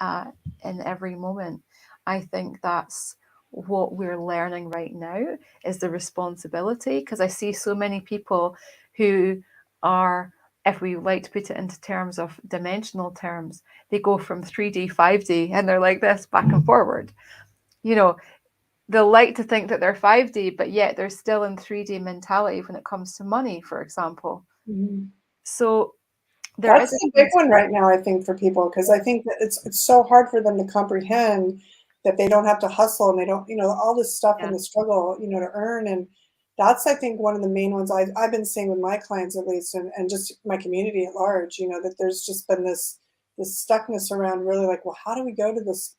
S2: in every moment. I think that's what we're learning right now, is the responsibility, because I see so many people who are, if we like to put it into terms of dimensional terms, they go from 3D, 5D, and they're like this back and forward. You know, they'll like to think that they're 5D, but yet they're still in 3D mentality when it comes to money, for example. So there
S1: That's
S2: is a
S1: the big
S2: sense.
S1: one right now, I think, for people, because I think that it's so hard for them to comprehend that they don't have to hustle and they don't, all this stuff
S2: Yeah.
S1: and the struggle, to earn. And that's, I think, one of the main ones I've been seeing with my clients, at least, and just my community at large, that there's just been this stuckness around really like, well, how do we go to this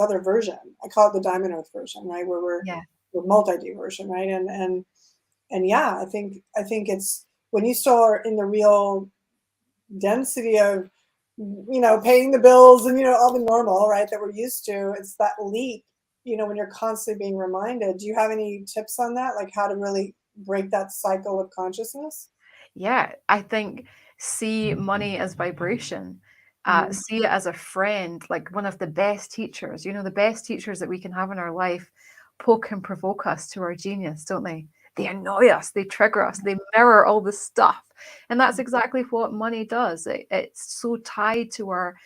S1: other version? I call it the Diamond Earth version, right? Where
S2: Yeah.
S1: we're multi-D version, right? And yeah, I think it's when you still are in the real density of paying the bills and all the normal, right, that we're used to. It's that leap, when you're constantly being reminded. Do you have any tips on that, like how to really break that cycle of consciousness?
S2: Yeah, I think see money as vibration.
S1: Mhm.
S2: See it as a friend, like one of the best teachers. The best teachers that we can have in our life poke and provoke us to our genius, don't they? They annoy us, they trigger us, they mirror all the stuff. And that's exactly what money does. It's so tied to our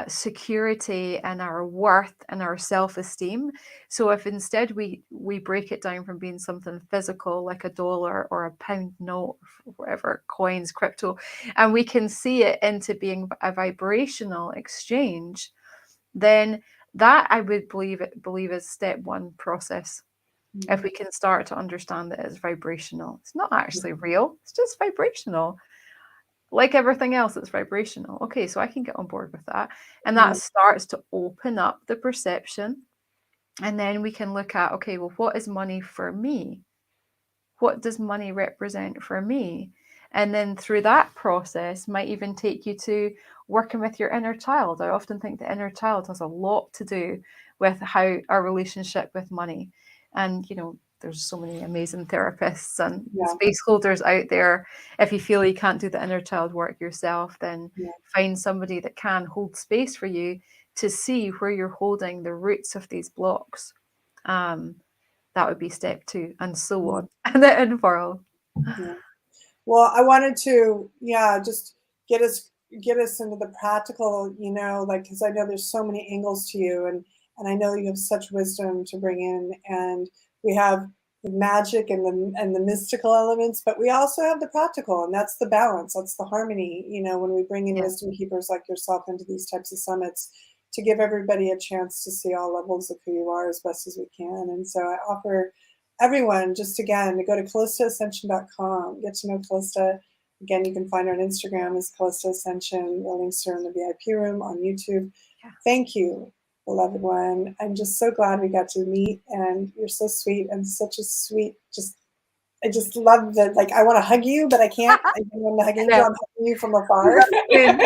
S2: security and our worth and our self-esteem. So if instead we break it down from being something physical like a dollar or a pound note, whatever, coins, crypto, and we can see it into being a vibrational exchange, then that I would believe is step one process. If we can start to understand that it's vibrational, it's not actually real, it's just vibrational. Like everything else, it's vibrational. Okay, so I can get on board with that. And
S1: Yeah.
S2: that starts to open up the perception. And then we can look at, okay, well, what is money for me? What does money represent for me? And then through that process might even take you to working with your inner child. I often think the inner child has a lot to do with how our relationship with money. And there's so many amazing therapists and
S1: Yeah.
S2: space holders out there. If you feel you can't do the inner child work yourself, then
S1: Yeah.
S2: find somebody that can hold space for you to see where you're holding the roots of these blocks. That would be step two, and so
S1: Yeah.
S2: on. And the end world.
S1: Yeah. Well, I wanted to, yeah, just get us into the practical, like, because I know there's so many angles to you, and I know you have such wisdom to bring in, and we have the magic and the mystical elements, but we also have the practical, and that's the balance, that's the harmony. When we bring in
S2: Yeah.
S1: wisdom keepers like yourself into these types of summits, to give everybody a chance to see all levels of who you are as best as we can. And so I offer everyone, just again, to go to CalistaAscension.com, get to know Calista. Again, you can find her on Instagram as Calista Ascension. The links are in the VIP room on YouTube.
S2: Yeah.
S1: Thank you, beloved one. I'm just so glad we got to meet, and you're so sweet and such a sweet, I just love that. Like, I want to hug you, but I can't. I don't want to hug you, so
S2: Yeah.
S1: I'm hugging you from
S2: We
S1: afar.
S2: will soon.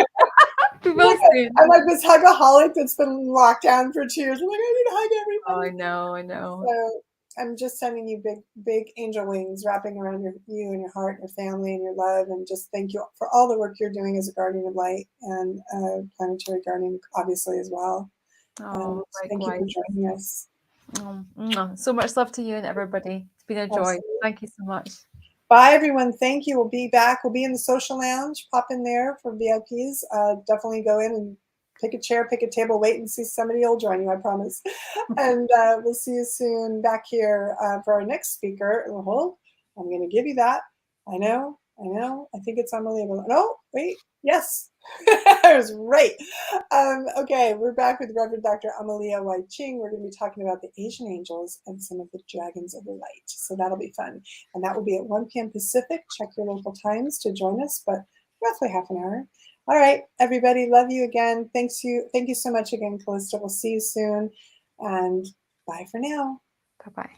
S2: We will
S1: I'm
S2: soon.
S1: like this hugaholic that's been locked down for 2 years. I'm like, I need to hug
S2: Oh, I
S1: everybody.
S2: know, I know.
S1: So I'm just sending you big, big angel wings wrapping around you and your heart and your family and your love. And just thank you for all the work you're doing as a guardian of light and planetary guardian, obviously, as well. And
S2: Oh,
S1: thank you for
S2: likewise.
S1: joining us.
S2: So much love to you and everybody. It's been a joy.
S1: Absolutely.
S2: Thank you so much.
S1: Bye, everyone. Thank you. We'll be back. We'll be in the social lounge. Pop in there for VIPs. Definitely go in and pick a chair, pick a table, wait and see somebody will join you, I promise. And we'll see you soon back here for our next speaker. Hold, I'm going to give you that. I know. I think it's unbelievable. No, wait. Yes. I was right. Okay, we're back with Reverend Dr. Amalia White Ching. We're going to be talking about the Asian angels and some of the dragons of the light. So that'll be fun. And that will be at 1 p.m. Pacific. Check your local times to join us, but roughly half an hour. All right, everybody, love you again. Thank you so much again, Calista. We'll see you soon. And bye for now.
S2: Bye-bye.